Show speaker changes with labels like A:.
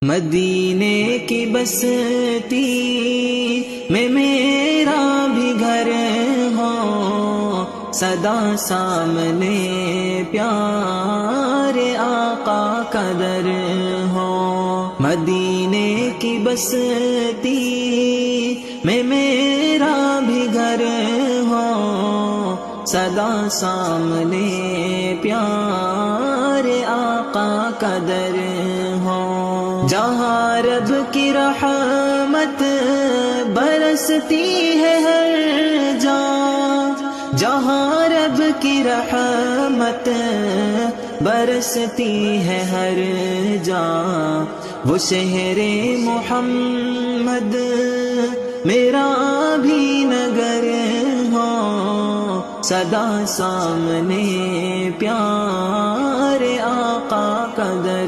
A: मदीने की बस्ती में मेरा भी घर हो, सदा सामने प्यारे आका का दर हो। मदीने की बस्ती में मेरा भी घर हो, सदा सामने प्यारे आका का दर हो। जहाँ रब की रहमत बरसती है हर जहाँ, जहाँ रब की रहमत बरसती है हर जहाँ, वो शहरे मोहम्मद मेरा भी नगर हो, सदा सामने प्यारे आका का दर